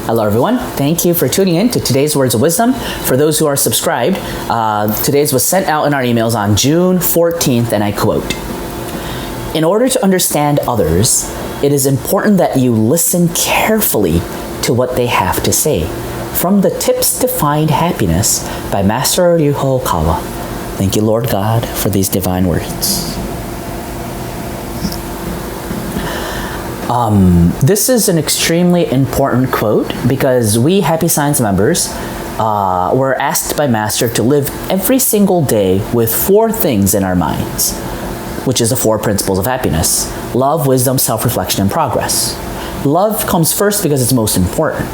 Hello everyone, thank you for tuning in to today's Words of Wisdom. For those who are subscribed, today's was sent out in our emails on June 14th, and I quote, "In order to understand others, it is important that you listen carefully to what they have to say." From the Tips to Find Happiness by Master Ryuho Okawa. Thank you, Lord God, for these divine words. This is an extremely important quote because we Happy Science members were asked by Master to live every single day with 4 things in our minds, which is the 4 principles of happiness: love, wisdom, self-reflection, and progress. Love comes first because it's most important.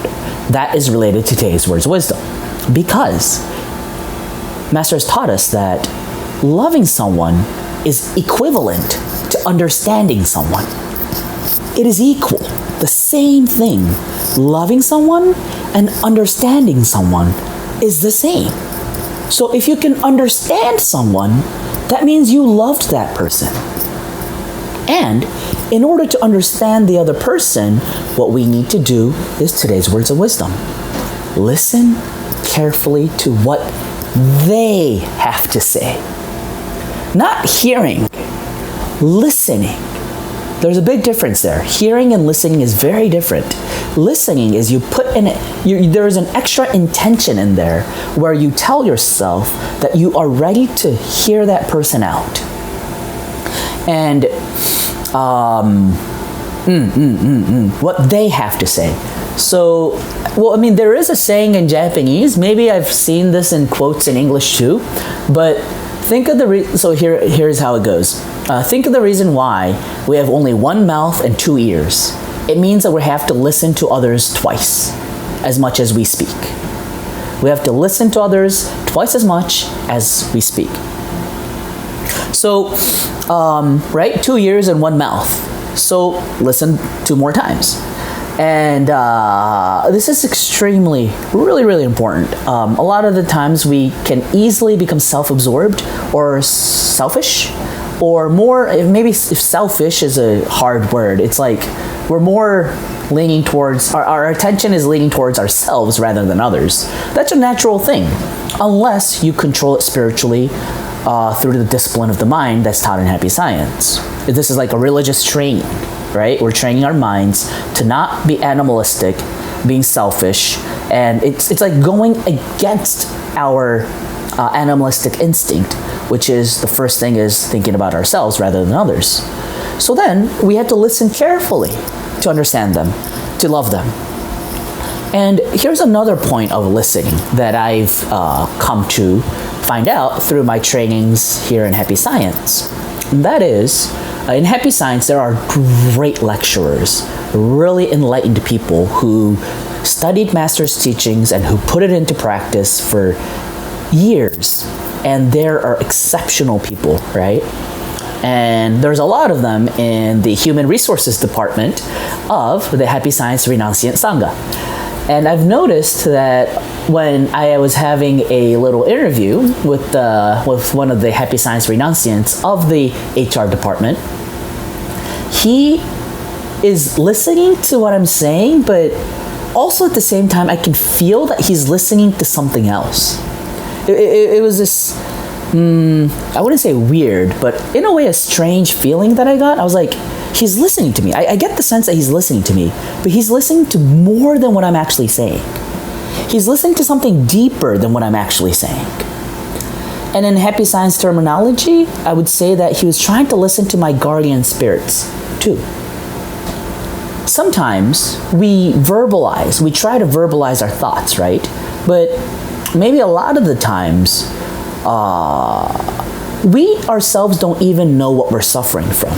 That is related to today's Words of Wisdom, because Master has taught us that loving someone is equivalent to understanding someone. It is equal, the same thing. Loving someone and understanding someone is the same. So if you can understand someone, that means you loved that person. And in order to understand the other person, what we need to do is today's Words of Wisdom. Listen carefully to what they have to say. Not hearing, listening. There's a big difference there. Hearing and listening is very different. Listening is you put in it, there's an extra intention in there where you tell yourself that you are ready to hear that person out. And what they have to say. So, there is a saying in Japanese. Maybe I've seen this in quotes in English too, but think of here's how it goes. Think of the reason why we have only 1 mouth and 2 ears. It means that we have to listen to others twice as much as we speak. We have to listen to others twice as much as we speak. So, 2 ears and 1 mouth. So listen 2 more times. And this is extremely, really important. A lot of the times we can easily become self-absorbed or selfish, or more, maybe if selfish is a hard word, it's like we're more leaning towards, our attention is leaning towards ourselves rather than others. That's a natural thing, unless you control it spiritually through the discipline of the mind that's taught in Happy Science. This is like a religious training, right? We're training our minds to not be animalistic, being selfish, and it's like going against our animalistic instinct, which is the first thing is thinking about ourselves rather than others. So then we have to listen carefully to understand them, to love them. And here's another point of listening that I've come to find out through my trainings here in Happy Science. And that is, in Happy Science, there are great lecturers, really enlightened people who studied Master's teachings and who put it into practice for years. And there are exceptional people, right? And there's a lot of them in the Human Resources Department of the Happy Science Renunciant Sangha. And I've noticed that when I was having a little interview with one of the Happy Science Renunciants of the HR department, he is listening to what I'm saying, but also at the same time, I can feel that he's listening to something else. It was this, I wouldn't say weird, but in a way a strange feeling that I got. I was like, he's listening to me. I get the sense that he's listening to me, but he's listening to more than what I'm actually saying. He's listening to something deeper than what I'm actually saying. And in Happy Science terminology, I would say that he was trying to listen to my guardian spirits too. Sometimes we try to verbalize our thoughts, right? But maybe a lot of the times, we ourselves don't even know what we're suffering from.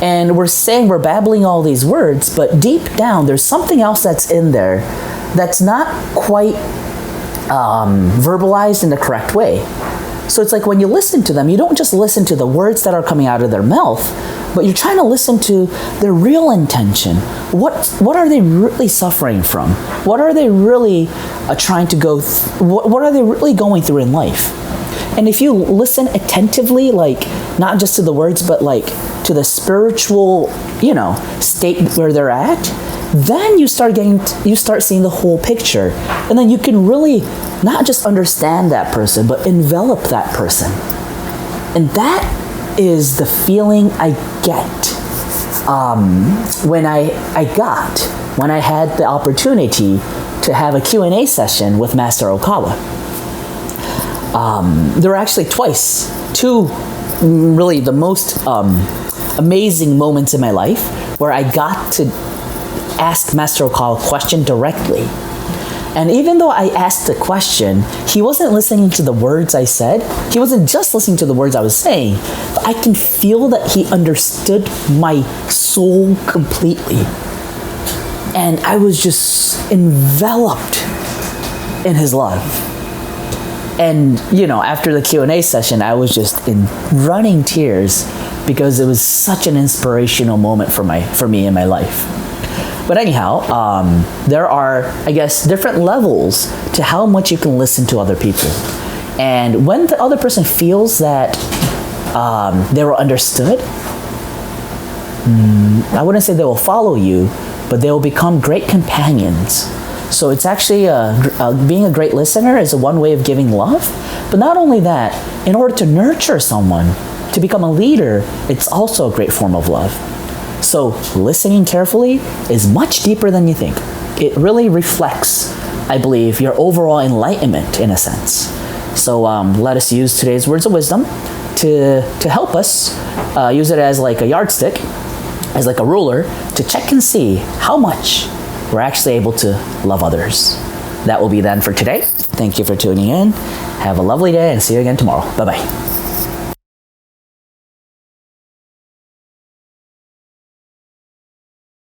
And we're babbling all these words, but deep down, there's something else that's in there that's not quite verbalized in the correct way. So it's like when you listen to them, you don't just listen to the words that are coming out of their mouth, but you're trying to listen to their real intention. What are they really suffering from? What are they really trying to go? What are they really going through in life? And if you listen attentively, like not just to the words, but like to the spiritual, state where they're at, then you start seeing the whole picture, and then you can really not just understand that person, but envelop that person. And that is the feeling I get when I had the opportunity to have a Q&A session with Master Okawa. There were actually two really the most amazing moments in my life where I got to ask Master Okawa a question directly. And even though I asked the question, he wasn't listening to the words I said. He wasn't just listening to the words I was saying, but I can feel that he understood my soul completely. And I was just enveloped in his love. And, after the Q&A session, I was just in running tears because it was such an inspirational moment for me in my life. But anyhow, there are, I guess, different levels to how much you can listen to other people. And when the other person feels that they were understood, I wouldn't say they will follow you, but they will become great companions. So it's actually, being a great listener is one way of giving love. But not only that, in order to nurture someone, to become a leader, it's also a great form of love. So listening carefully is much deeper than you think. It really reflects, I believe, your overall enlightenment in a sense. So let us use today's words of wisdom to help us use it as like a yardstick, as like a ruler, to check and see how much we're actually able to love others. That will be then for today. Thank you for tuning in. Have a lovely day and see you again tomorrow. Bye-bye.